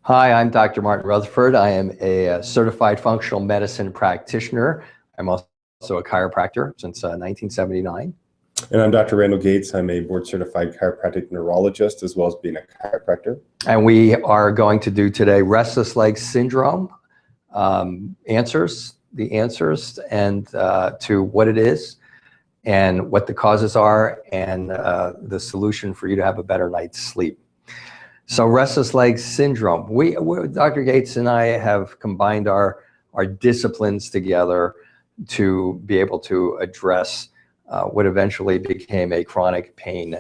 Hi, I'm Dr. Martin Rutherford. I am a certified functional medicine practitioner. I'm also a chiropractor since 1979. And I'm Dr. Randall Gates. I'm a board-certified chiropractic neurologist as well as being a chiropractor. And we are going to do today restless leg syndrome, answers and to what it is and what the causes are and the solution for you to have a better night's sleep. So restless leg syndrome, Dr. Gates and I have combined our disciplines together to be able to address what eventually became a chronic pain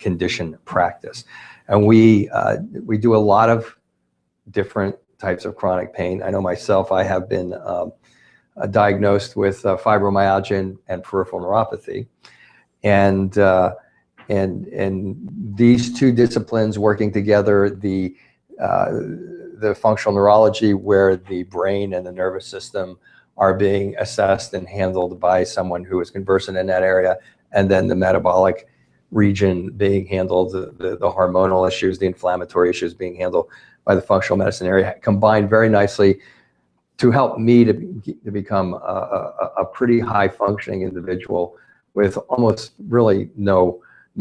condition practice. And we do a lot of different types of chronic pain. I know myself, I have been diagnosed with fibromyalgia and peripheral neuropathy. And these two disciplines working together, the functional neurology, where the brain and the nervous system are being assessed and handled by someone who is conversant in that area, and then the metabolic region being handled, the hormonal issues, the inflammatory issues being handled by the functional medicine area, combined very nicely to help me to become a pretty high functioning individual with almost really no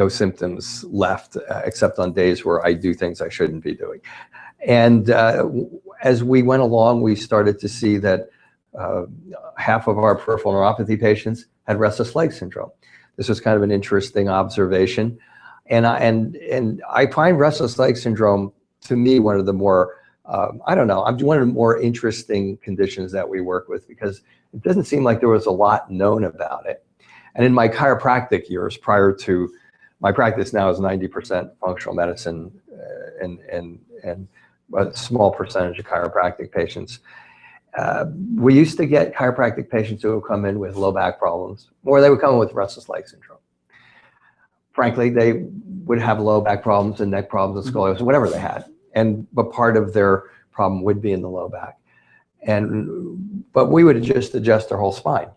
symptoms left, except on days where I do things I shouldn't be doing. And as we went along, we started to see that half of our peripheral neuropathy patients had restless leg syndrome. This was kind of an interesting observation. And I find restless leg syndrome, to me, one of the more, one of the more interesting conditions that we work with, because it doesn't seem like there was a lot known about it. And in my chiropractic years, prior to my practice now is 90% functional medicine and a small percentage of chiropractic patients. We used to get chiropractic patients who would come in with low back problems, or they would come in with restless leg syndrome. Frankly, they would have low back problems and neck problems and scoliosis, whatever they had. But part of their problem would be in the low back. But we would just adjust their whole spine.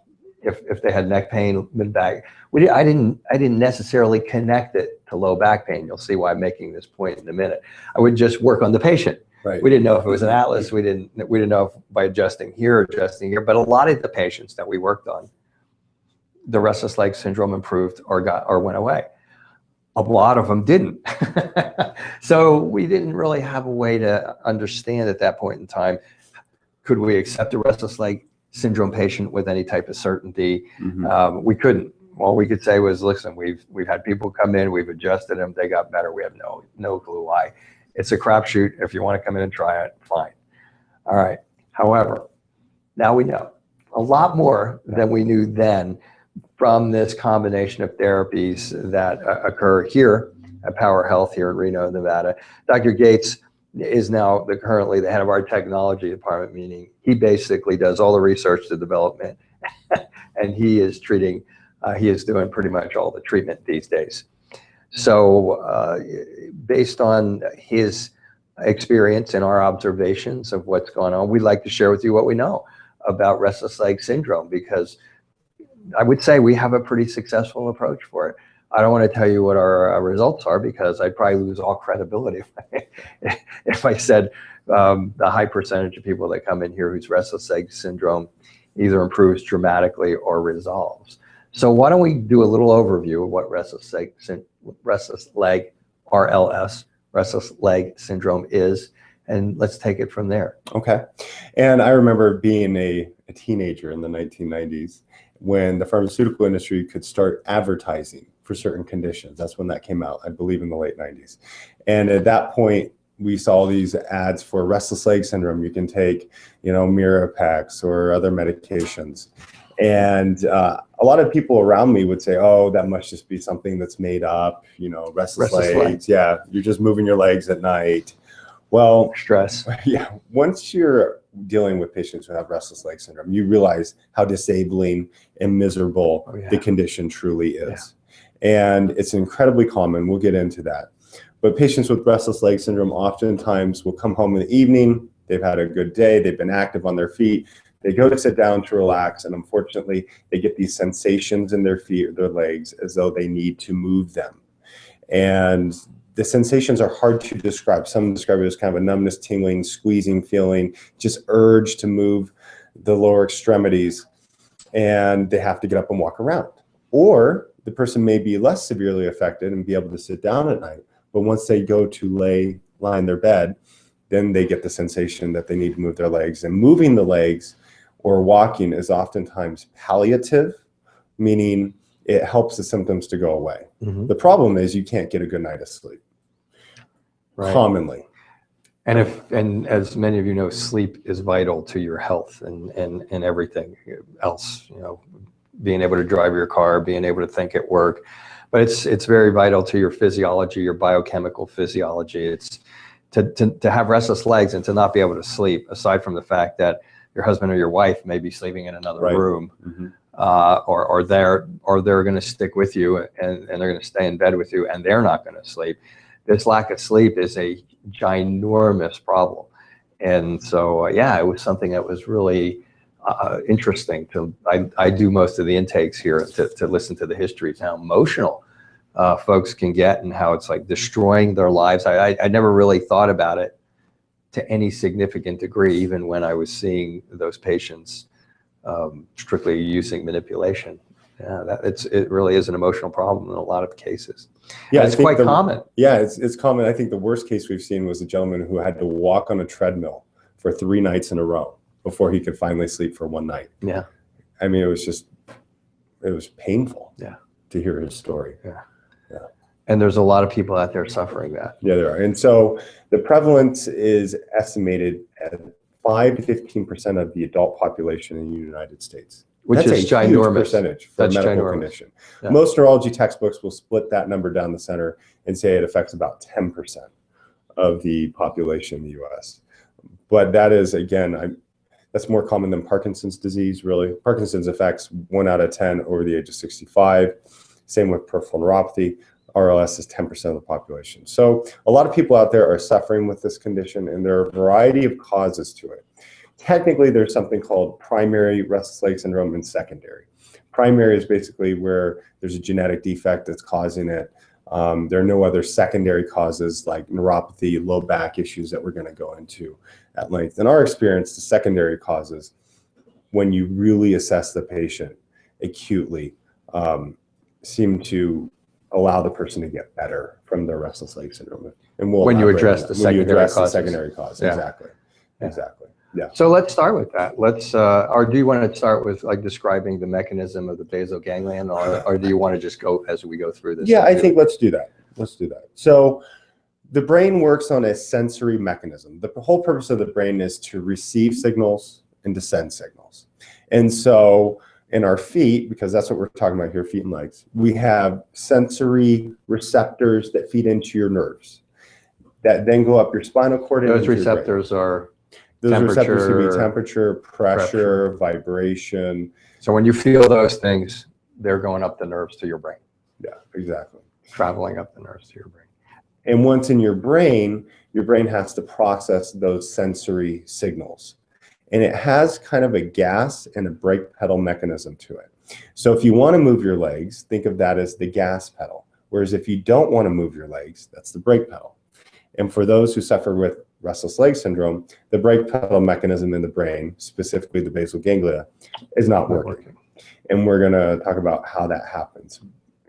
If they had neck pain, mid back, I didn't necessarily connect it to low back pain. You'll see why I'm making this point in a minute. I would just work on the patient. Right. We didn't know if it was an atlas. We didn't know if by adjusting here or adjusting here. But a lot of the patients that we worked on, the restless leg syndrome improved or went away. A lot of them didn't. So we didn't really have a way to understand at that point in time, could we accept a restless leg syndrome patient with any type of certainty? Mm-hmm. We couldn't. All we could say was, listen, we've had people come in, we've adjusted them, they got better. We have no clue why. It's a crapshoot. If you want to come in and try it, fine. All right. However, now we know a lot more than we knew then from this combination of therapies that occur here at Power Health here in Reno, Nevada. Dr. Gates is now currently the head of our technology department, meaning he basically does all the research, the development, and he is doing pretty much all the treatment these days. So based on his experience and our observations of what's going on, we'd like to share with you what we know about restless leg syndrome, because I would say we have a pretty successful approach for it. I don't want to tell you what our results are, because I'd probably lose all credibility if I said the high percentage of people that come in here whose restless leg syndrome either improves dramatically or resolves. So why don't we do a little overview of what restless leg, RLS, restless leg syndrome is, and let's take it from there. Okay. And I remember being a teenager in the 1990s when the pharmaceutical industry could start advertising for certain conditions. That's when that came out, I believe, in the late 90s. And at that point, we saw these ads for restless leg syndrome. You can take, Mirapex or other medications. And a lot of people around me would say, oh, that must just be something that's made up, restless legs. Yeah, you're just moving your legs at night. Well, stress. Yeah, once you're dealing with patients who have restless leg syndrome, you realize how disabling and miserable the condition truly is. Yeah. And it's incredibly common. We'll get into that. But patients with restless leg syndrome oftentimes will come home in the evening. They've had a good day. They've been active on their feet. They go to sit down to relax, and unfortunately, they get these sensations in their feet or their legs as though they need to move them. And the sensations are hard to describe. Some describe it as kind of a numbness, tingling, squeezing feeling, just urge to move the lower extremities, and they have to get up and walk around. Or the person may be less severely affected and be able to sit down at night, but once they go to lie in their bed, then they get the sensation that they need to move their legs. And moving the legs or walking is oftentimes palliative, meaning it helps the symptoms to go away. Mm-hmm. The problem is you can't get a good night of sleep, commonly. And as many of you know, sleep is vital to your health and everything else, you know, being able to drive your car, being able to think at work, but it's very vital to your physiology, your biochemical physiology. It's to have restless legs and to not be able to sleep, aside from the fact that your husband or your wife may be sleeping in another room, or they're going to stick with you and they're going to stay in bed with you and they're not going to sleep. This lack of sleep is a ginormous problem. And so, it was something that was really interesting. I do most of the intakes here to listen to the histories, how emotional folks can get and how it's like destroying their lives. I never really thought about it to any significant degree, even when I was seeing those patients strictly using manipulation. It really is an emotional problem in a lot of cases. Yeah, it's quite common. Yeah, it's common. I think the worst case we've seen was a gentleman who had to walk on a treadmill for 3 nights in a row before he could finally sleep for 1 night. Yeah. I mean, it was painful to hear his story. Yeah. And there's a lot of people out there suffering that. Yeah, there are. And so the prevalence is estimated at 5 to 15% of the adult population in the United States. Which is ginormous. Huge percentage for a medical condition. Yeah. Most neurology textbooks will split that number down the center and say it affects about 10% of the population in the U.S. But that is, again, that's more common than Parkinson's disease, really. Parkinson's affects 1 out of 10 over the age of 65. Same with peripheral neuropathy. RLS is 10% of the population. So a lot of people out there are suffering with this condition, and there are a variety of causes to it. Technically, there's something called primary restless leg syndrome and secondary. Primary is basically where there's a genetic defect that's causing it. There are no other secondary causes like neuropathy, low back issues that we're going to go into at length. In our experience, the secondary causes, when you really assess the patient acutely, seem to allow the person to get better from their restless leg syndrome. And we'll when you address the secondary cause. Exactly. Yeah. So let's start with that. Or do you want to start with like describing the mechanism of the basal ganglion, or do you want to just go as we go through this? Yeah, I think let's do that. So the brain works on a sensory mechanism. The whole purpose of the brain is to receive signals and to send signals. And so in our feet, because that's what we're talking about here, feet and legs, we have sensory receptors that feed into your nerves that then go up your spinal cord. Those receptors are receptors can be temperature, pressure, vibration. So when you feel those things, they're going up the nerves to your brain. Yeah, exactly. Traveling up the nerves to your brain. And once in your brain has to process those sensory signals. And it has kind of a gas and a brake pedal mechanism to it. So if you want to move your legs, think of that as the gas pedal. Whereas if you don't want to move your legs, that's the brake pedal. And for those who suffer with restless leg syndrome, the brake pedal mechanism in the brain, specifically the basal ganglia, is not working. And we're going to talk about how that happens.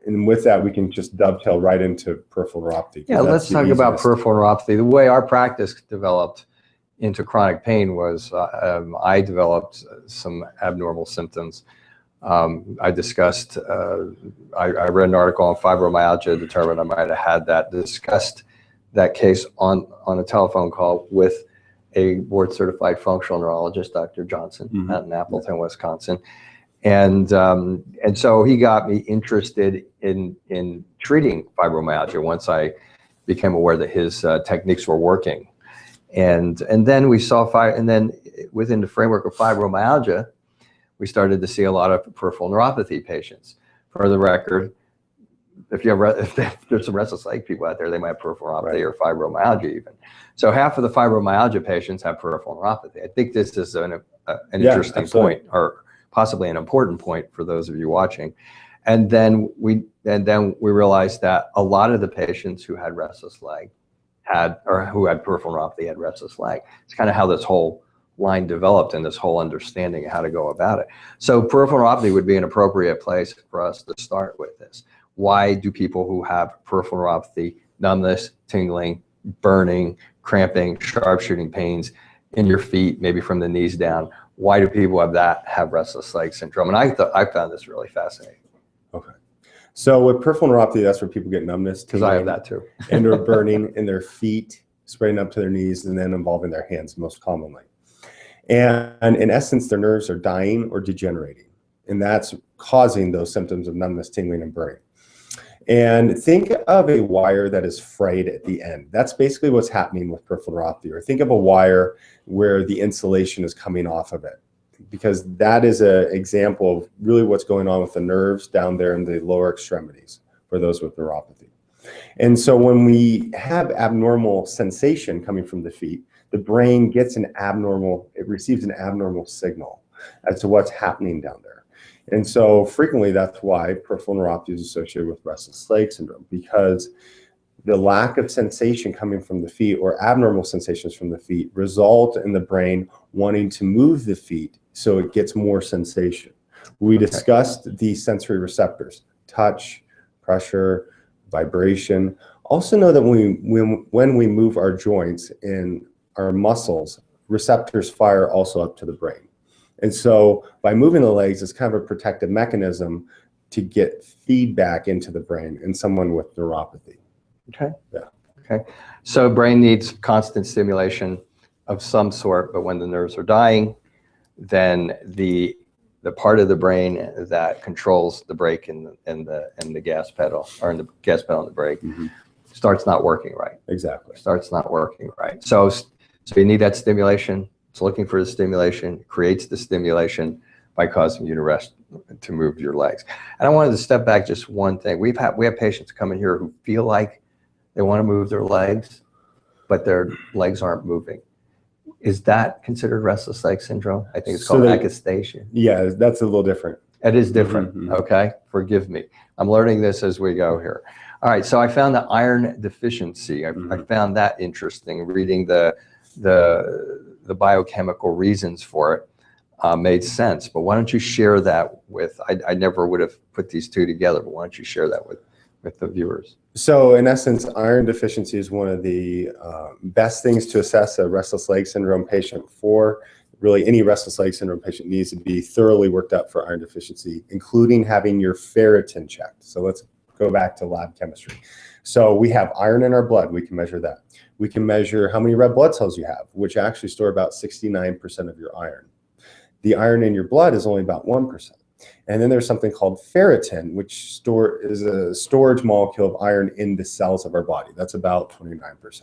And with that, we can just dovetail right into peripheral neuropathy. Yeah, let's talk about peripheral neuropathy. The way our practice developed into chronic pain was I developed some abnormal symptoms. I discussed, I read an article on fibromyalgia, determined I might have had that, discussed that case on a telephone call with a board certified functional neurologist, Dr. Johnson, out in Appleton, Wisconsin. And so he got me interested in treating fibromyalgia once I became aware that his techniques were working. And then we saw and then within the framework of fibromyalgia, we started to see a lot of peripheral neuropathy patients. For the record, if there's some restless leg people out there, they might have peripheral neuropathy or fibromyalgia even. So half of the fibromyalgia patients have peripheral neuropathy. I think this is an interesting point, or possibly an important point for those of you watching. And then we realized that a lot of the patients who had restless leg or who had peripheral neuropathy had restless leg. It's kind of how this whole line developed and this whole understanding of how to go about it. So peripheral neuropathy would be an appropriate place for us to start with this. Why do people who have peripheral neuropathy, numbness, tingling, burning, cramping, sharp shooting pains in your feet, maybe from the knees down, why do people have restless leg syndrome? And I found this really fascinating. Okay. So with peripheral neuropathy, that's where people get numbness. Because I have that too. And or burning in their feet, spreading up to their knees, and then involving their hands most commonly. And in essence, their nerves are dying or degenerating. And that's causing those symptoms of numbness, tingling, and burning. And think of a wire that is frayed at the end. That's basically what's happening with peripheral neuropathy. Or think of a wire where the insulation is coming off of it, because that is an example of really what's going on with the nerves down there in the lower extremities for those with neuropathy. And so when we have abnormal sensation coming from the feet, the brain gets it receives an abnormal signal as to what's happening down there. And so frequently that's why peripheral neuropathy is associated with restless leg syndrome, because the lack of sensation coming from the feet or abnormal sensations from the feet result in the brain wanting to move the feet so it gets more sensation. We discussed the sensory receptors: touch, pressure, vibration. Also know that when we move our joints and our muscles, receptors fire also up to the brain. And so by moving the legs, it's kind of a protective mechanism to get feedback into the brain in someone with neuropathy. Okay. Yeah. Okay. So brain needs constant stimulation of some sort, but when the nerves are dying, then the part of the brain that controls the brake and the gas pedal, or in the gas pedal and the brake, starts not working right. Exactly. Starts not working right. So you need that stimulation. It's looking for the stimulation, creates the stimulation by causing you to rest, to move your legs. And I wanted to step back just one thing. We have patients come in here who feel like they want to move their legs, but their legs aren't moving. Is that considered restless leg syndrome? I think it's called akastasia. Yeah, that's a little different. It is different. Okay, forgive me. I'm learning this as we go here. All right, so I found the iron deficiency. I found that interesting. Reading the biochemical reasons for it made sense. But why don't you share that with? I never would have put these two together. But why don't you share that with the viewers? So in essence, iron deficiency is one of the best things to assess a restless leg syndrome patient for. Really, any restless leg syndrome patient needs to be thoroughly worked up for iron deficiency, including having your ferritin checked. So let's go back to lab chemistry. So we have iron in our blood. We can measure that. We can measure how many red blood cells you have, which actually store about 69% of your iron. The iron in your blood is only about 1%. And then there's something called ferritin, which is a storage molecule of iron in the cells of our body. That's about 29%.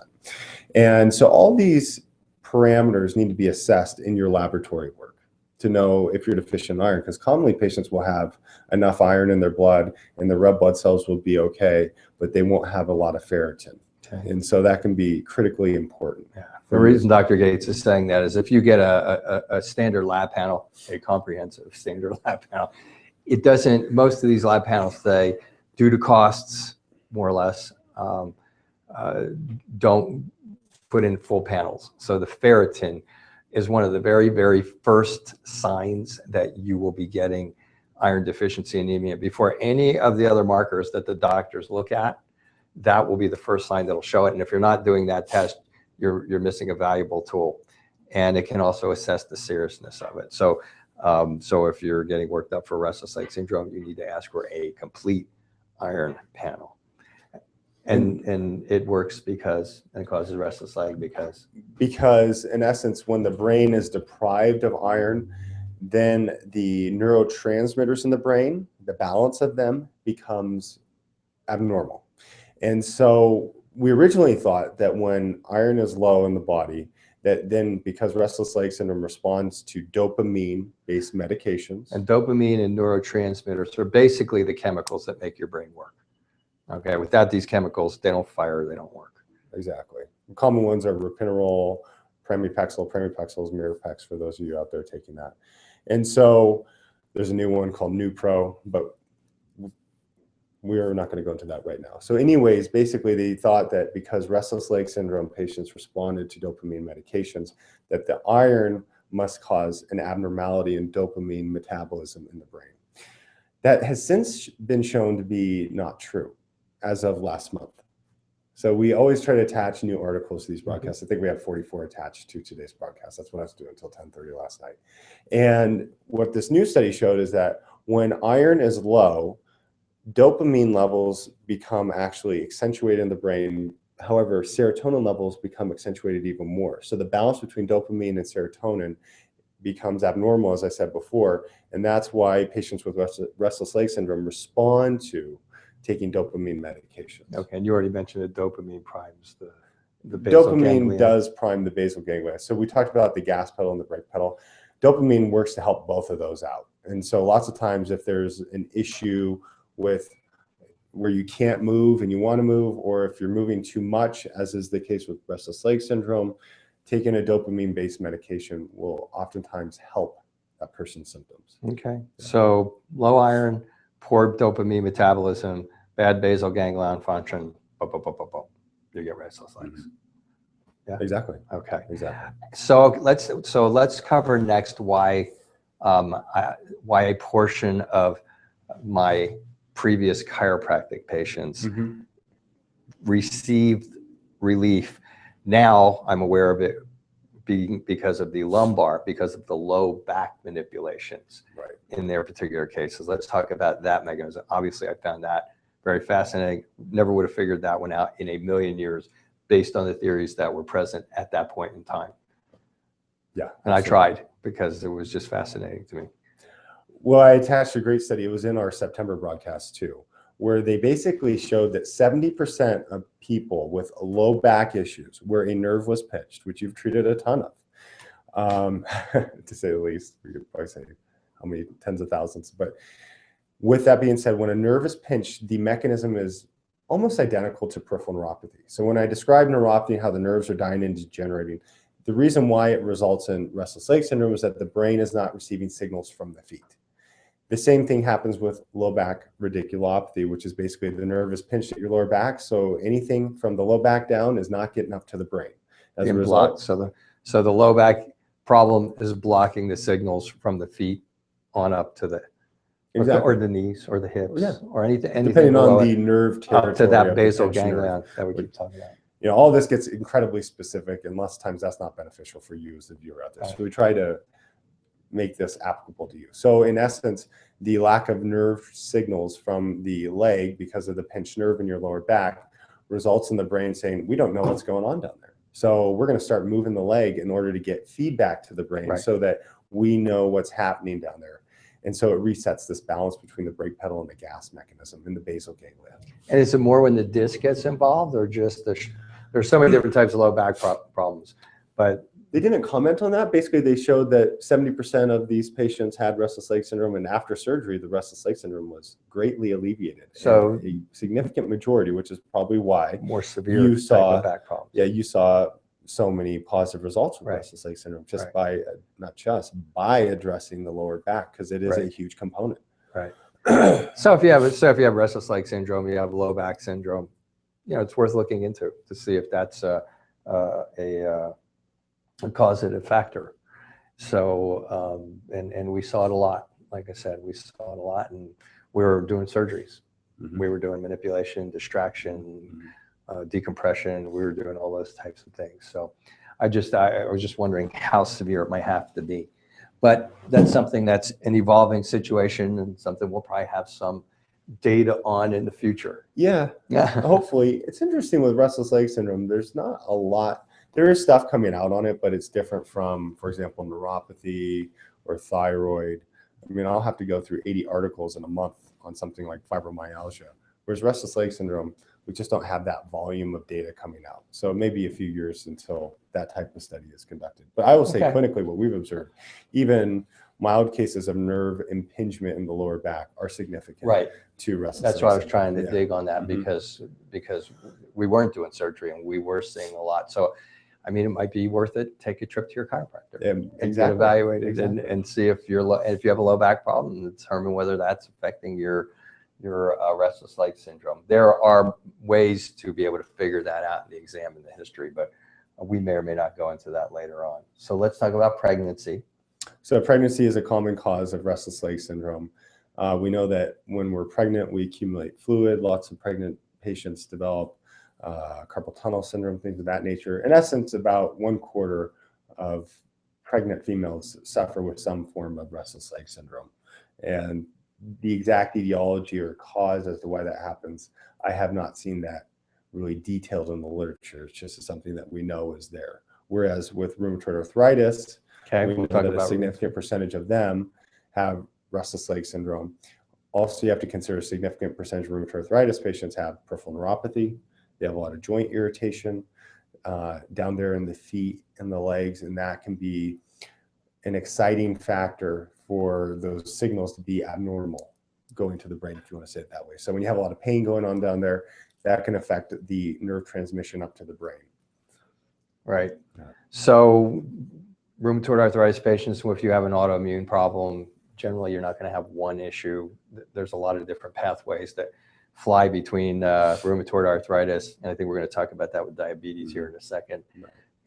And so all these parameters need to be assessed in your laboratory work to know if you're deficient in iron, because commonly patients will have enough iron in their blood and the red blood cells will be okay, but they won't have a lot of ferritin. Okay. And so that can be critically important. Yeah. The reason Dr. Gates is saying that is if you get a standard lab panel, a comprehensive standard lab panel, it doesn't, most of these lab panels say, due to costs, more or less, don't put in full panels. So the ferritin is one of the very, very first signs that you will be getting iron deficiency anemia. Before any of the other markers that the doctors look at, that will be the first sign that'll show it. And if you're not doing that test, you're missing a valuable tool. And it can also assess the seriousness of it. So if you're getting worked up for restless leg syndrome, you need to ask for a complete iron panel. And it works because it causes restless leg because in essence, when the brain is deprived of iron, then the neurotransmitters in the brain, the balance of them becomes abnormal. And so we originally thought that when iron is low in the body, that then because restless leg syndrome responds to dopamine-based medications. And dopamine and neurotransmitters are basically the chemicals that make your brain work. Okay, without these chemicals, they don't fire, they don't work. Exactly. Common ones are ropinirole, pramipexole. Pramipexole is Mirapex for those of you out there taking that. And so there's a new one called Nupro, but We're not going to go into that right now. So anyways, basically they thought that because restless leg syndrome patients responded to dopamine medications, that the iron must cause an abnormality in dopamine metabolism in the brain. That has since been shown to be not true as of last month. So we always try to attach new articles to these broadcasts. I think we have 44 attached to today's broadcast. That's what I was doing until 10:30 last night. And what this new study showed is that when iron is low, dopamine levels become actually accentuated in the brain. However, serotonin levels become accentuated even more. So the balance between dopamine and serotonin becomes abnormal, as I said before, and that's why patients with restless leg syndrome respond to taking dopamine medications. Okay, and you already mentioned that dopamine primes the basal Dopamine ganglia. does prime the basal ganglia. So we talked about the gas pedal and the brake pedal. Dopamine works to help both of those out. And so lots of times if there's an issue with where you can't move and you want to move, or if you're moving too much, as is the case with restless leg syndrome, taking a dopamine-based medication will oftentimes help that person's symptoms. Okay, so low iron, poor dopamine metabolism, bad basal ganglion function, you get restless legs. Yeah, exactly. Okay, exactly. So let's cover next why a portion of my previous chiropractic patients received relief. Now I'm aware of it being because of the lumbar, because of the low back manipulations in their particular cases. Let's talk about that mechanism. Obviously, I found that very fascinating. Never would have figured that one out in a million years based on the theories that were present at that point in time. Yeah. And I tried because it was just fascinating to me. Well, I attached a great study. It was in our September broadcast too, where they basically showed that 70% of people with low back issues where a nerve was pinched, which you've treated a ton of, to say the least. We could probably say how many tens of thousands. But with that being said, when a nerve is pinched, the mechanism is almost identical to peripheral neuropathy. So when I describe neuropathy, how the nerves are dying and degenerating, the reason why it results in restless leg syndrome is that the brain is not receiving signals from the feet. The same thing happens with low back radiculopathy, which is basically the nerve is pinched at your lower back. So anything from the low back down is not getting up to the brain. As a result, so the low back problem is blocking the signals from the feet on up to the or the knees or the hips or anything depending on the nerve territory up to that basal ganglion that we keep talking about. You know, all this gets incredibly specific, and lots of times that's not beneficial for you as the viewer out there. So we try to make this applicable to you. So in essence, the lack of nerve signals from the leg because of the pinched nerve in your lower back results in the brain saying, we don't know what's going on down there. So we're going to start moving the leg in order to get feedback to the brain so that we know what's happening down there. And so it resets this balance between the brake pedal and the gas mechanism in the basal ganglia. And is it more when the disc gets involved, or just there's so many different types of low back problems, but they didn't comment on that. Basically, they showed that 70% of these patients had restless leg syndrome, and after surgery, the restless leg syndrome was greatly alleviated. So and a significant majority, which is probably why more severe type of back problems. Yeah, you saw so many positive results with restless leg syndrome just by by addressing the lower back, because it is a huge component. Right. So if you have restless leg syndrome, you have low back syndrome, you know, it's worth looking into to see if that's a causative factor. So and we saw it a lot. Like I said, we saw it a lot, and we were doing surgeries. We were doing manipulation, distraction, decompression. We were doing all those types of things. So I was just wondering how severe it might have to be. But that's something that's an evolving situation, and something we'll probably have some data on in the future. Yeah, hopefully. It's interesting with restless leg syndrome. There's not a lot. There is stuff coming out on it, but it's different from, for example, neuropathy or thyroid. I mean, I'll have to go through 80 articles in a month on something like fibromyalgia. Whereas restless leg syndrome, we just don't have that volume of data coming out. So it may be a few years until that type of study is conducted. But I will say clinically what we've observed, even mild cases of nerve impingement in the lower back are significant to restless leg syndrome. That's why I was trying to dig on that, because we weren't doing surgery and we were seeing a lot. So, I mean, it might be worth it. Take a trip to your chiropractor and get evaluated and see if you have a low back problem, and determine whether that's affecting your your restless leg syndrome. There are ways to be able to figure that out in the exam and the history, but we may or may not go into that later on. So let's talk about pregnancy. So pregnancy is a common cause of restless leg syndrome. We know that when we're pregnant, we accumulate fluid. Lots of pregnant patients develop carpal tunnel syndrome, things of that nature. In essence, about 1/4 of pregnant females suffer with some form of restless leg syndrome. And the exact etiology or cause as to why that happens, I have not seen that really detailed in the literature. It's just something that we know is there. Whereas with rheumatoid arthritis, we know that a significant percentage of them have restless leg syndrome. Also, you have to consider a significant percentage of rheumatoid arthritis patients have peripheral neuropathy. They have a lot of joint irritation down there in the feet and the legs, and that can be an exciting factor for those signals to be abnormal going to the brain, if you want to say it that way. So when you have a lot of pain going on down there, that can affect the nerve transmission up to the brain. Right. So rheumatoid arthritis patients, if you have an autoimmune problem, generally you're not going to have one issue. There's a lot of different pathways that fly between rheumatoid arthritis, and I think we're going to talk about that with diabetes here in a second,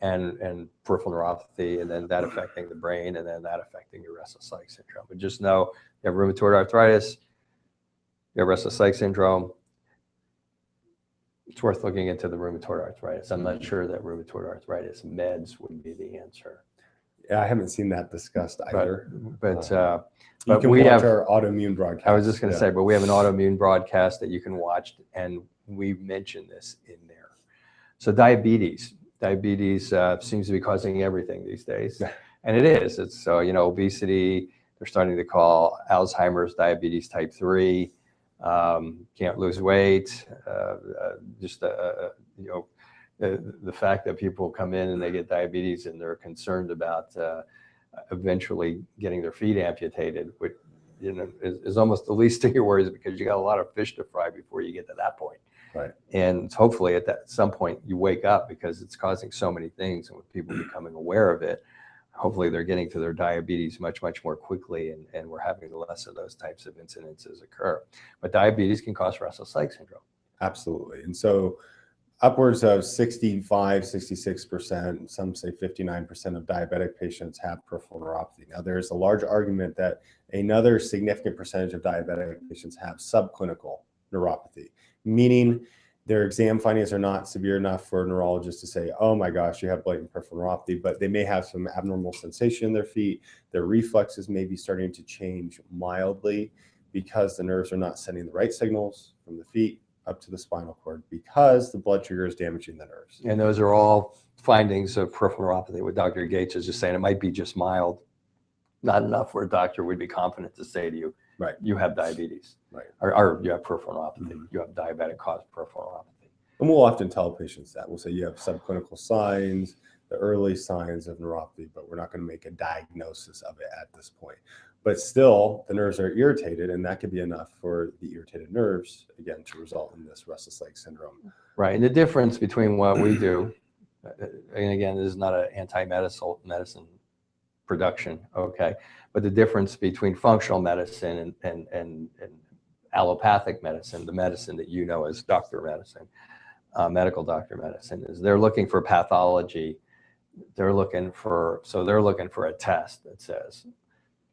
and peripheral neuropathy, and then that affecting the brain, and then that affecting your restless leg syndrome. But just know you have rheumatoid arthritis, you have restless leg syndrome. It's worth looking into the rheumatoid arthritis. I'm not sure that rheumatoid arthritis meds would be the answer. Yeah, I haven't seen that discussed either. But you can we watch have our autoimmune broadcast. I was just going to say, but we have an autoimmune broadcast that you can watch, and we mention this in there. So diabetes seems to be causing everything these days, and it is. It's obesity. They're starting to call Alzheimer's diabetes type 3. Can't lose weight. The fact that people come in and they get diabetes and they're concerned about eventually getting their feet amputated, which is almost the least of your worries, because you got a lot of fish to fry before you get to that point. Right. And hopefully at some point you wake up, because it's causing so many things, and with people becoming aware of it, hopefully they're getting to their diabetes much, much more quickly, and we're having less of those types of incidences occur. But diabetes can cause restless leg syndrome. Absolutely. And so upwards of 65, 66%, some say 59% of diabetic patients have peripheral neuropathy. Now, there's a large argument that another significant percentage of diabetic patients have subclinical neuropathy, meaning their exam findings are not severe enough for a neurologist to say, oh my gosh, you have blatant peripheral neuropathy, but they may have some abnormal sensation in their feet. Their reflexes may be starting to change mildly because the nerves are not sending the right signals from the feet up to the spinal cord, because the blood sugar is damaging the nerves. And those are all findings of peripheral neuropathy. What Dr. Gates is just saying, it might be just mild, not enough where a doctor would be confident to say to you, right, you have diabetes, right, or you have peripheral neuropathy, you have diabetic-caused peripheral neuropathy. And we'll often tell patients that. We'll say you have subclinical signs, the early signs of neuropathy, but we're not going to make a diagnosis of it at this point. But still, the nerves are irritated, and that could be enough for the irritated nerves, again, to result in this restless leg syndrome. Right, and the difference between what we do, and again, this is not an anti-medicine production, okay, but the difference between functional medicine and allopathic medicine, the medicine that you know as doctor medicine, medical doctor medicine, is they're looking for pathology. They're looking for a test that says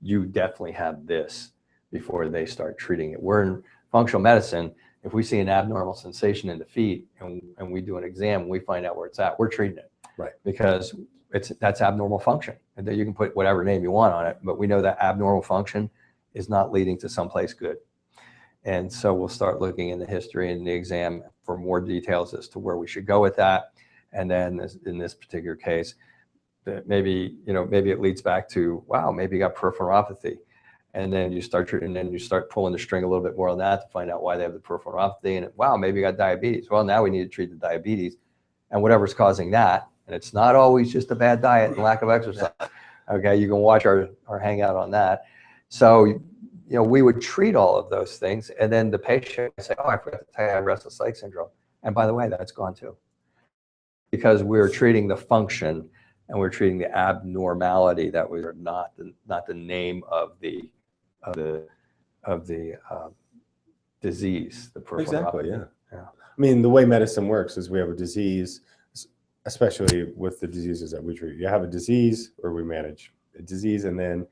you definitely have this before they start treating it. We're in functional medicine. If we see an abnormal sensation in the feet and we do an exam, and we find out where it's at, we're treating it. Right. Because that's abnormal function. And then you can put whatever name you want on it, but we know that abnormal function is not leading to someplace good. And so we'll start looking in the history and the exam for more details as to where we should go with that. And then in this particular case, that maybe it leads back to, wow, maybe you got peripheral neuropathy. And then you start pulling the string a little bit more on that to find out why they have the peripheral neuropathy. And wow, maybe you got diabetes. Well, now we need to treat the diabetes and whatever's causing that. And it's not always just a bad diet and lack of exercise. Okay, you can watch our hangout on that. So, we would treat all of those things, and then the patient would say, oh, I forgot to tell you I have restless leg syndrome. And by the way, that's gone too. Because we're treating the function and we're treating the abnormality that was not the name of the disease, the peripheral Exactly, neuropathy. yeah. I mean, the way medicine works is we have a disease, especially with the diseases that we treat. You have a disease, or we manage a disease, and then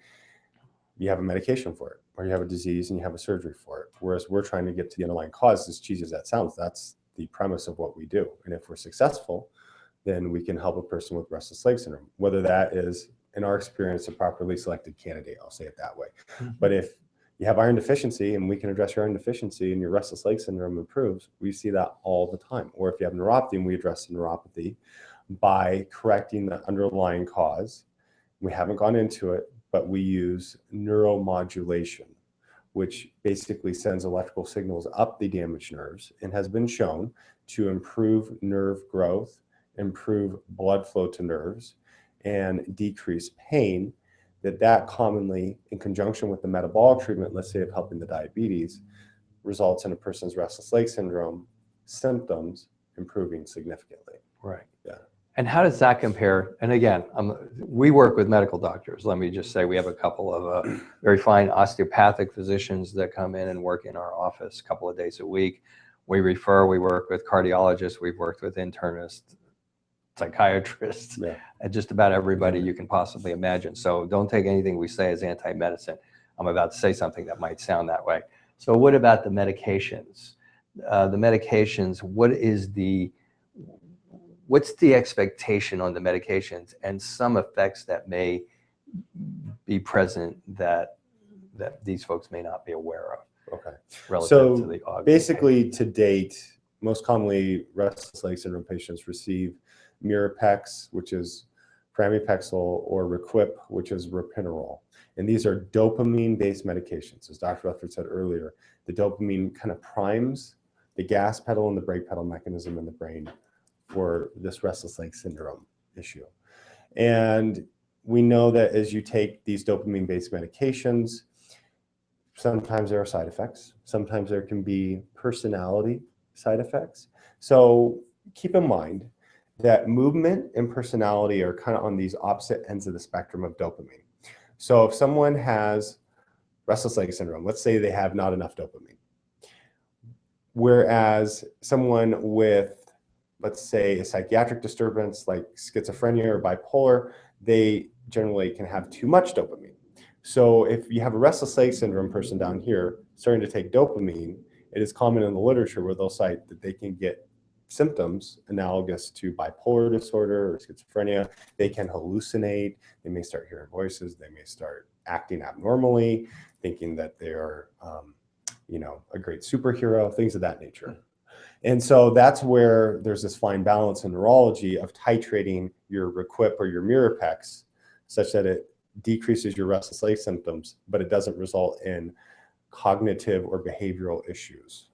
you have a medication for it, or you have a disease and you have a surgery for it. Whereas we're trying to get to the underlying cause, as cheesy as that sounds, that's the premise of what we do. And if we're successful, then we can help a person with restless leg syndrome, whether that is, in our experience, a properly selected candidate, I'll say it that way. But if you have iron deficiency and we can address your iron deficiency and your restless leg syndrome improves, we see that all the time. Or if you have neuropathy and we address the neuropathy by correcting the underlying cause, we haven't gone into it, but we use neuromodulation, which basically sends electrical signals up the damaged nerves and has been shown to improve nerve growth, improve blood flow to nerves, and decrease pain. That commonly, in conjunction with the metabolic treatment, let's say of helping the diabetes, results in a person's restless leg syndrome symptoms improving significantly. Right. Yeah. And how does that compare? And again, we work with medical doctors. Let me just say we have a couple of very fine osteopathic physicians that come in and work in our office a couple of days a week. We refer, we work with cardiologists, we've worked with internists, psychiatrists, and just about everybody you can possibly imagine. So don't take anything we say as anti-medicine. I'm about to say something that might sound that way. So what about the medications? What's the expectation on the medications and some effects that may be present that these folks may not be aware of? Okay. Relative to the basically, to date, most commonly restless leg syndrome patients receive Mirapex, which is pramipexole, or Requip, which is ropinirole. And these are dopamine-based medications. As Dr. Rutherford said earlier, the dopamine kind of primes the gas pedal and the brake pedal mechanism in the brain for this restless leg syndrome issue. And we know that as you take these dopamine-based medications, sometimes there are side effects. Sometimes there can be personality side effects. So keep in mind that movement and personality are kind of on these opposite ends of the spectrum of dopamine. So if someone has restless leg syndrome, let's say they have not enough dopamine. Whereas someone with, let's say, a psychiatric disturbance like schizophrenia or bipolar, they generally can have too much dopamine. So if you have a restless leg syndrome person down here starting to take dopamine, it is common in the literature where they'll cite that they can get symptoms analogous to bipolar disorder or schizophrenia. They can hallucinate, they may start hearing voices, they may start acting abnormally, thinking that they're a great superhero, things of that nature. And so that's where there's this fine balance in neurology of titrating your Requip or your Mirapex such that it decreases your restless leg symptoms, but it doesn't result in cognitive or behavioral issues.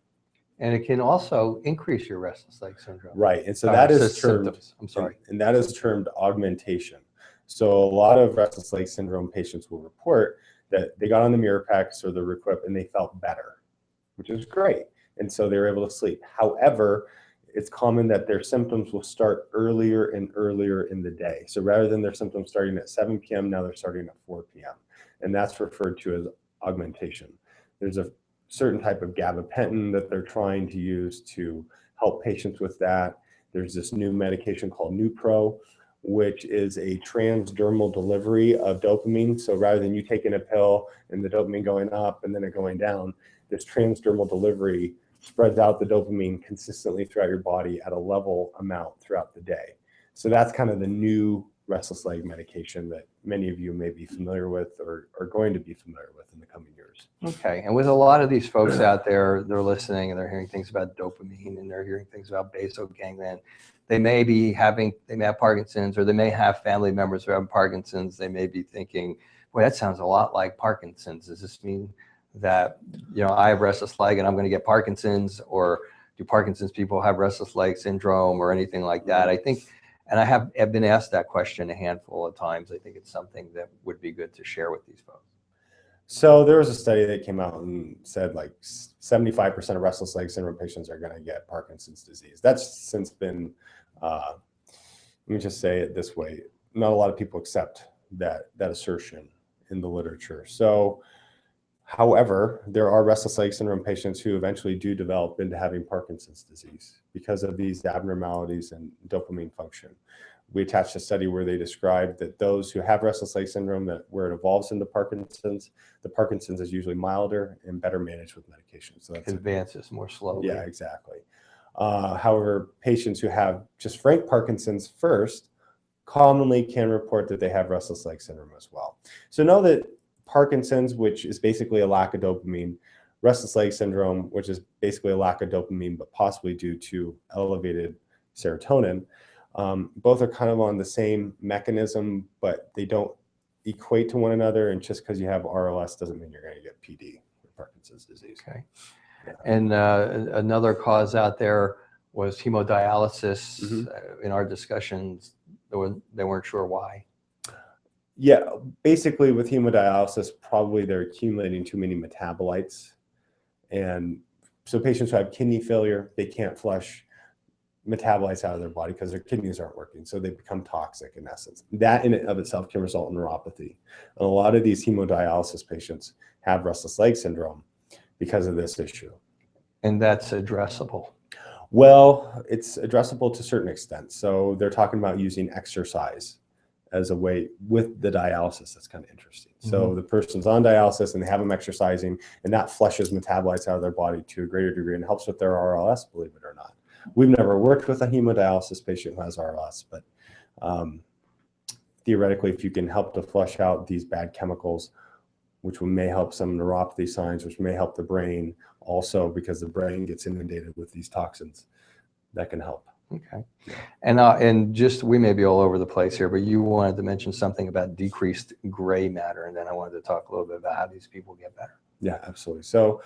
And it can also increase your restless leg syndrome. Right, and so that is termed, symptoms. I'm sorry. And that is termed augmentation. So a lot of restless leg syndrome patients will report that they got on the Mirapex or the Requip and they felt better, which is great. And so they were able to sleep. However, it's common that their symptoms will start earlier and earlier in the day. So rather than their symptoms starting at 7 p.m., now they're starting at 4 p.m. And that's referred to as augmentation. There's a certain type of gabapentin that they're trying to use to help patients with that. There's this new medication called Nupro, which is a transdermal delivery of dopamine. So rather than you taking a pill and the dopamine going up and then it going down, this transdermal delivery spreads out the dopamine consistently throughout your body at a level amount throughout the day. So that's kind of the new restless leg medication that many of you may be familiar with or are going to be familiar with in the coming years. Okay, and with a lot of these folks out there, they're listening and they're hearing things about dopamine and they're hearing things about basal ganglia. They may have Parkinson's, or they may have family members who have Parkinson's. They may be thinking, boy, that sounds a lot like Parkinson's. Does this mean that, I have restless leg and I'm going to get Parkinson's, or do Parkinson's people have restless leg syndrome or anything like that? I think, and I have been asked that question a handful of times. I think it's something that would be good to share with these folks. So there was a study that came out and said like 75% of restless leg syndrome patients are going to get Parkinson's disease. That's since been, let me just say it this way, not a lot of people accept that assertion in the literature. So However, there are restless leg syndrome patients who eventually do develop into having Parkinson's disease because of these abnormalities in dopamine function. We attached a study where they described that those who have restless leg syndrome, that where it evolves into Parkinson's, the Parkinson's is usually milder and better managed with medication. So that's Advances more slowly. Yeah, exactly. However, patients who have just frank Parkinson's first commonly can report that they have restless leg syndrome as well. So know that Parkinson's, which is basically a lack of dopamine, restless leg syndrome, which is basically a lack of dopamine, but possibly due to elevated serotonin, both are kind of on the same mechanism, but they don't equate to one another. And just because you have RLS doesn't mean you're going to get PD, or Parkinson's disease. Okay. Yeah. And another cause out there was hemodialysis. In our discussions, they weren't sure why. Yeah, basically with hemodialysis, probably they're accumulating too many metabolites. And so patients who have kidney failure, they can't flush metabolites out of their body because their kidneys aren't working. So they become toxic in essence. That in and of itself can result in neuropathy. And a lot of these hemodialysis patients have restless leg syndrome because of this issue. And that's addressable. Well, it's addressable to a certain extent. So they're talking about using exercise as a way with the dialysis. That's kind of interesting. So the person's on dialysis and they have them exercising, and that flushes metabolites out of their body to a greater degree and helps with their RLS, believe it or not. We've never worked with a hemodialysis patient who has RLS, but theoretically, if you can help to flush out these bad chemicals, which may help some neuropathy signs, which may help the brain also, because the brain gets inundated with these toxins, that can help. Okay. And just, we may be all over the place here, but you wanted to mention something about decreased gray matter, and then I wanted to talk a little bit about how these people get better. Yeah, absolutely. So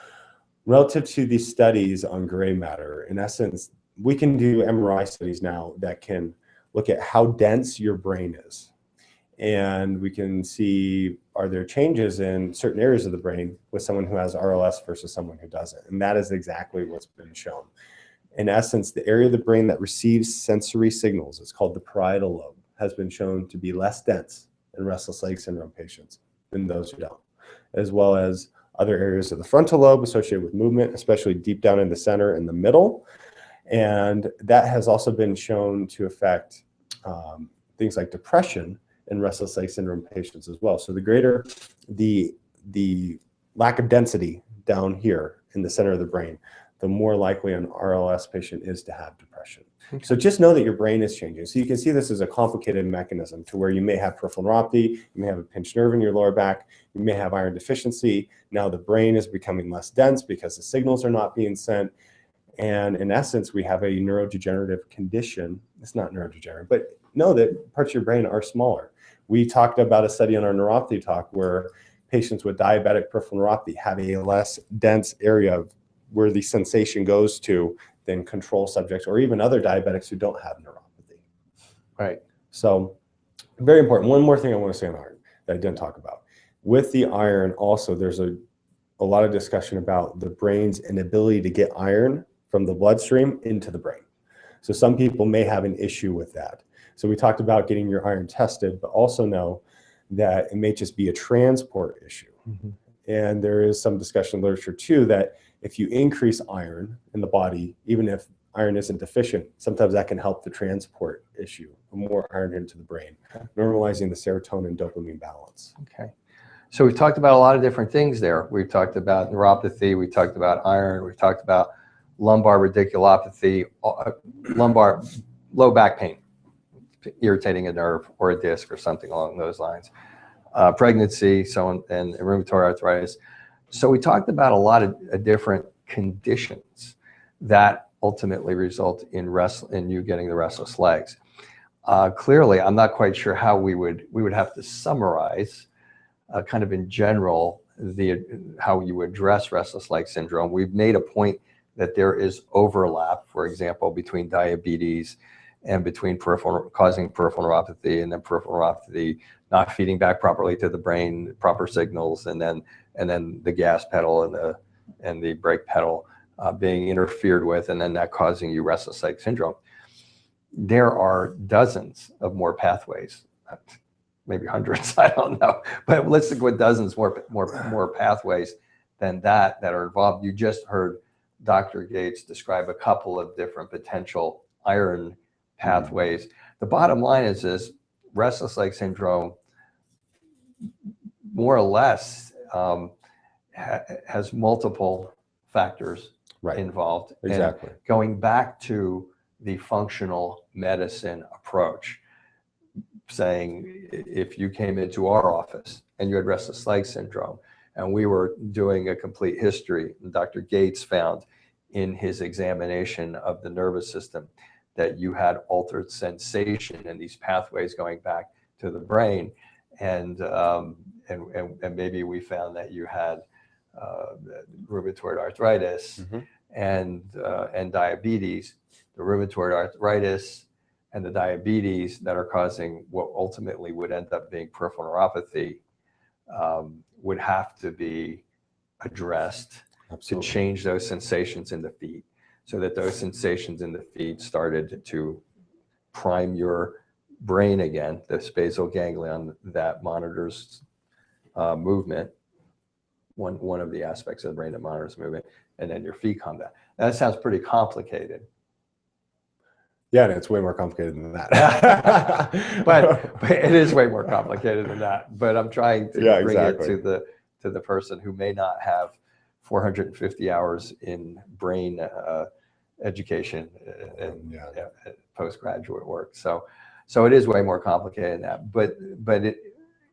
relative to these studies on gray matter, in essence, we can do MRI studies now that can look at how dense your brain is. And we can see, are there changes in certain areas of the brain with someone who has RLS versus someone who doesn't? And that is exactly what's been shown. In essence, the area of the brain that receives sensory signals, it's called the parietal lobe, has been shown to be less dense in restless leg syndrome patients than those who don't, as well as other areas of the frontal lobe associated with movement, especially deep down in the center and the middle. And that has also been shown to affect things like depression in restless leg syndrome patients as well. So the greater the lack of density down here in the center of the brain, the more likely an RLS patient is to have depression. Okay. So just know that your brain is changing. So you can see this as a complicated mechanism to where you may have peripheral neuropathy, you may have a pinched nerve in your lower back, you may have iron deficiency. Now the brain is becoming less dense because the signals are not being sent. And in essence, we have a neurodegenerative condition. It's not neurodegenerative, but know that parts of your brain are smaller. We talked about a study on our neuropathy talk where patients with diabetic peripheral neuropathy have a less dense area of where the sensation goes to than control subjects or even other diabetics who don't have neuropathy. Right. So very important. One more thing I want to say on iron that I didn't talk about. With the iron also, there's a lot of discussion about the brain's inability to get iron from the bloodstream into the brain. So some people may have an issue with that. So we talked about getting your iron tested, but also know that it may just be a transport issue. And there is some discussion in literature too that if you increase iron in the body, even if iron isn't deficient, sometimes that can help the transport issue, more iron into the brain, normalizing the serotonin dopamine balance. Okay. So we've talked about a lot of different things there. We've talked about neuropathy, we talked about iron, we've talked about lumbar radiculopathy, lumbar low back pain, irritating a nerve or a disc or something along those lines, pregnancy, and rheumatoid arthritis. So we talked about a lot of different conditions that ultimately result in you getting the restless legs. Clearly, I'm not quite sure how we would have to summarize kind of in general how you address restless leg syndrome. We've made a point that there is overlap, for example, between diabetes and between causing peripheral neuropathy, and then peripheral neuropathy not feeding back properly to the brain, proper signals, and then the gas pedal and the brake pedal being interfered with, and then that causing you restless leg syndrome. There are dozens of more pathways, maybe hundreds, I don't know, but let's stick with dozens more pathways than that are involved. You just heard Dr. Gates describe a couple of different potential iron pathways. The bottom line is this: restless leg syndrome, more or less, has multiple factors involved. Exactly. And going back to the functional medicine approach, saying if you came into our office and you had restless leg syndrome and we were doing a complete history, and Dr. Gates found in his examination of the nervous system that you had altered sensation and these pathways going back to the brain, and maybe we found that you had rheumatoid arthritis and diabetes. The rheumatoid arthritis and the diabetes that are causing what ultimately would end up being peripheral neuropathy would have to be addressed. Absolutely. To change those sensations in the feet, so that those sensations in the feet started to prime your brain again, this basal ganglion that monitors movement, one of the aspects of the brain that monitors movement, and then your feet come down. That sounds pretty complicated. Yeah, and it's way more complicated than that. but it is way more complicated than that. But I'm trying to bring it to the person who may not have 450 hours in brain education and postgraduate work. So it is way more complicated than that. But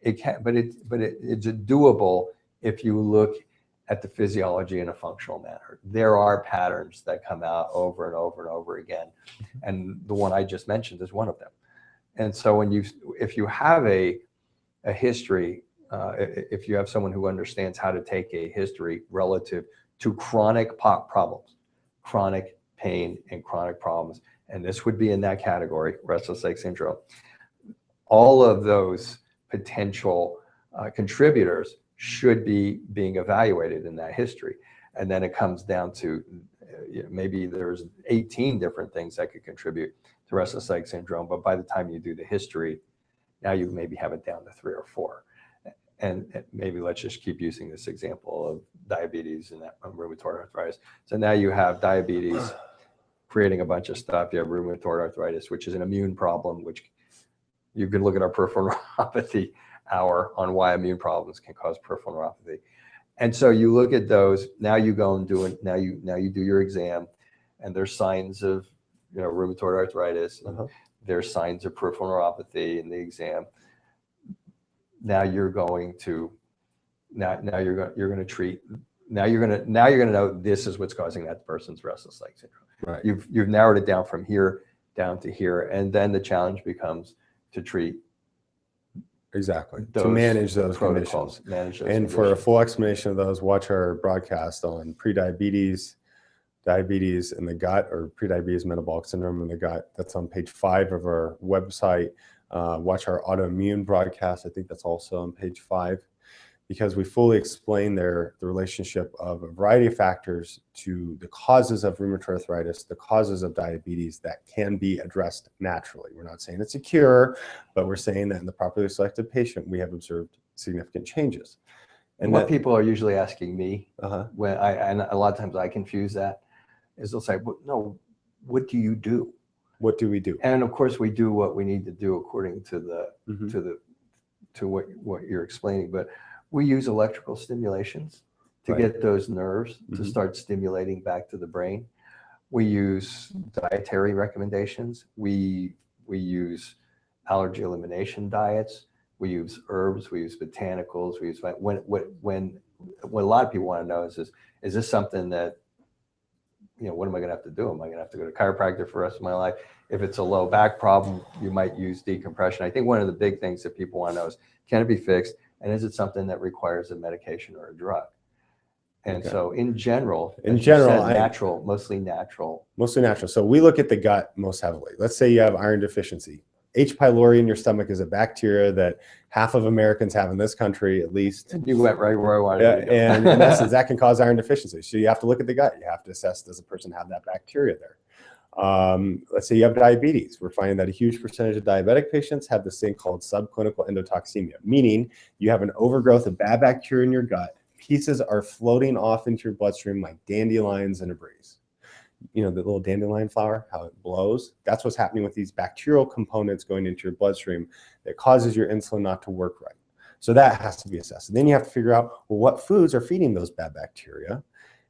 it's doable if you look at the physiology in a functional manner. There are patterns that come out over and over and over again, and the one I just mentioned is one of them. And so if you have a history, if you have someone who understands how to take a history relative to chronic problems, chronic pain and chronic problems, and this would be in that category, restless leg syndrome, all of those potential contributors should be being evaluated in that history. And then it comes down to maybe there's 18 different things that could contribute to restless leg syndrome, but by the time you do the history, now you maybe have it down to 3 or 4. And maybe let's just keep using this example of diabetes and rheumatoid arthritis. So now you have diabetes creating a bunch of stuff. You have rheumatoid arthritis, which is an immune problem, which you can look at our peripheral neuropathy hour on why immune problems can cause peripheral neuropathy. And so you look at those, now you go and do it, now you do your exam, and there's signs of rheumatoid arthritis, and there's signs of peripheral neuropathy in the exam. Now you're going to treat. Now you're going to know this is what's causing that person's restless leg syndrome. Right. You've narrowed it down from here down to here, and then the challenge becomes to treat. Exactly. To manage those conditions. For a full explanation of those, watch our broadcast on prediabetes, diabetes in the gut, or prediabetes metabolic syndrome in the gut. That's on page 5 of our website. Watch our autoimmune broadcast. I think that's also on page 5, because we fully explain the relationship of a variety of factors to the causes of rheumatoid arthritis, the causes of diabetes that can be addressed naturally. We're not saying it's a cure, but we're saying that in the properly selected patient, we have observed significant changes. And what people are usually asking me, when and a lot of times I confuse that, is they'll say, well, no, what do you do? What do we do? And of course we do what we need to do according to to what you're explaining, but we use electrical stimulations to get those nerves to start stimulating back to the brain. We use dietary recommendations. We use allergy elimination diets. We use herbs. We use botanicals. We use when a lot of people want to know is this something that, what am I going to have to do? Am I going to have to go to chiropractor for the rest of my life? If it's a low back problem, you might use decompression. I think one of the big things that people want to know is, can it be fixed? And is it something that requires a medication or a drug? And so in general, natural, mostly natural. Mostly natural. So we look at the gut most heavily. Let's say you have iron deficiency. H. pylori in your stomach is a bacteria that half of Americans have in this country, at least. You went right where I wanted to go. And in essence, that can cause iron deficiency. So you have to look at the gut. You have to assess, does a person have that bacteria there? Let's say you have diabetes. We're finding that a huge percentage of diabetic patients have this thing called subclinical endotoxemia, meaning you have an overgrowth of bad bacteria in your gut pieces are floating off into your bloodstream like dandelions in a breeze. You know, the little dandelion flower, how it blows. That's what's happening with these bacterial components going into your bloodstream that causes your insulin not to work right. So that has to be assessed. And then you have to figure out, well, what foods are feeding those bad bacteria?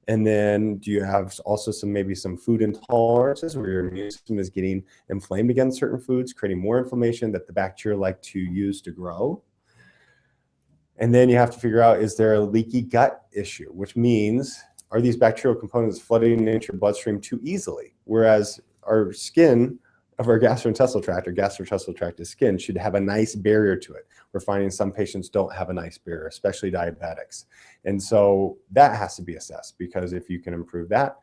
And then do you have also maybe some food intolerances where your immune system is getting inflamed against certain foods, creating more inflammation that the bacteria like to use to grow? And then you have to figure out, is there a leaky gut issue, which means, are these bacterial components flooding into your bloodstream too easily? Whereas our skin of our gastrointestinal tract is skin, should have a nice barrier to it. We're finding some patients don't have a nice barrier, especially diabetics. And so that has to be assessed, because if you can improve that,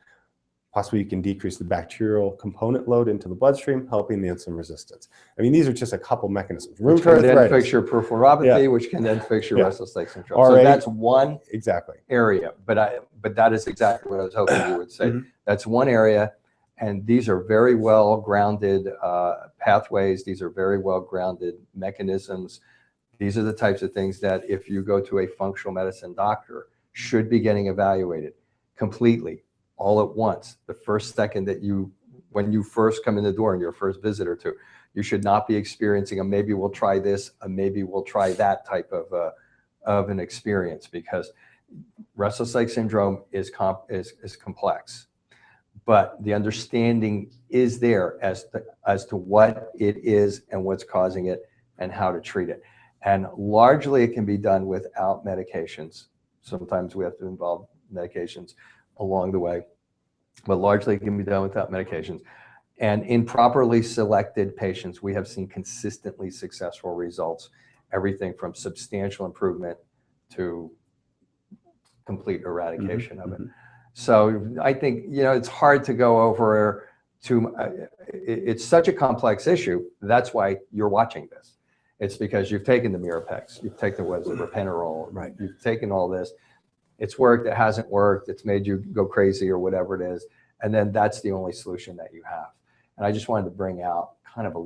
possibly you can decrease the bacterial component load into the bloodstream, helping the insulin resistance. I mean, these are just a couple mechanisms. Which can then fix your peripheral neuropathy, which can then fix your restless leg syndrome. So that's one area, but that is exactly what I was hoping you would say. That's one area, and these are very well grounded pathways. These are very well grounded mechanisms. These are the types of things that if you go to a functional medicine doctor, should be getting evaluated completely, all at once. The first second that when you first come in the door and your first visit or two, you should not be experiencing a maybe we'll try this, a maybe we'll try that type of an experience, because restless leg syndrome is complex, but the understanding is there as to what it is and what's causing it and how to treat it. And largely it can be done without medications. Sometimes we have to involve medications along the way, but largely it can be done without medications. And in properly selected patients, we have seen consistently successful results, everything from substantial improvement to complete eradication of it. So I think, you know, it's hard to go over it's such a complex issue. That's why you're watching this. It's because you've taken the Mirapex, you've taken the Repenerol, you've taken all this. It's worked, it hasn't worked, it's made you go crazy or whatever it is. And then that's the only solution that you have. And I just wanted to bring out kind of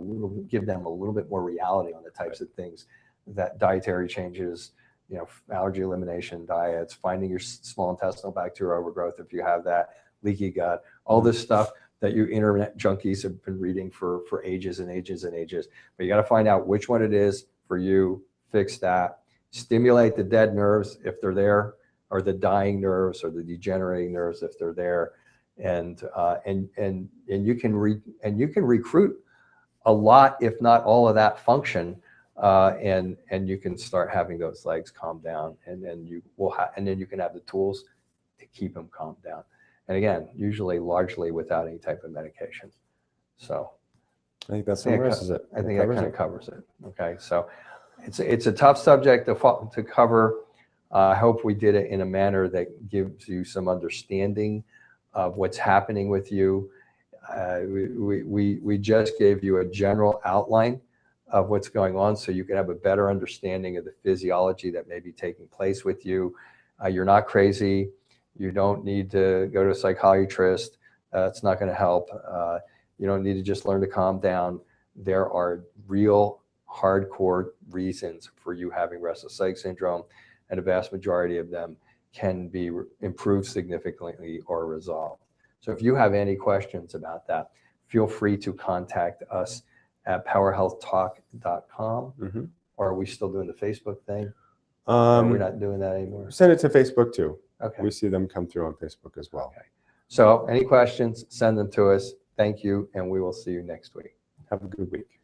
give them a little bit more reality on the types of things that dietary changes, you know, allergy elimination diets, finding your small intestinal bacterial overgrowth if you have that, leaky gut, all this stuff that you internet junkies have been reading for ages and ages and ages. But you got to find out which one it is for you, fix that, stimulate the dead nerves if they're there, or the dying nerves or the degenerating nerves if they're there, and you can recruit a lot, if not all of that function, and you can start having those legs calm down, and then you can have the tools to keep them calmed down. And again, usually largely without any type of medication. So I think that summarizes it. I think that kind of covers it. Okay, so it's a tough subject to cover. I hope we did it in a manner that gives you some understanding of what's happening with you. We just gave you a general outline of what's going on, so you can have a better understanding of the physiology that may be taking place with you. You're not crazy. You don't need to go to a psychiatrist. It's not going to help. You don't need to just learn to calm down. There are real hardcore reasons for you having restless leg syndrome, and a vast majority of them can be improved significantly or resolved. So if you have any questions about that, feel free to contact us at powerhealthtalk.com. Or are we still doing the Facebook thing? We're not doing that anymore. Send it to Facebook too. Okay. We see them come through on Facebook as well. Okay. So any questions, send them to us. Thank you, and we will see you next week. Have a good week.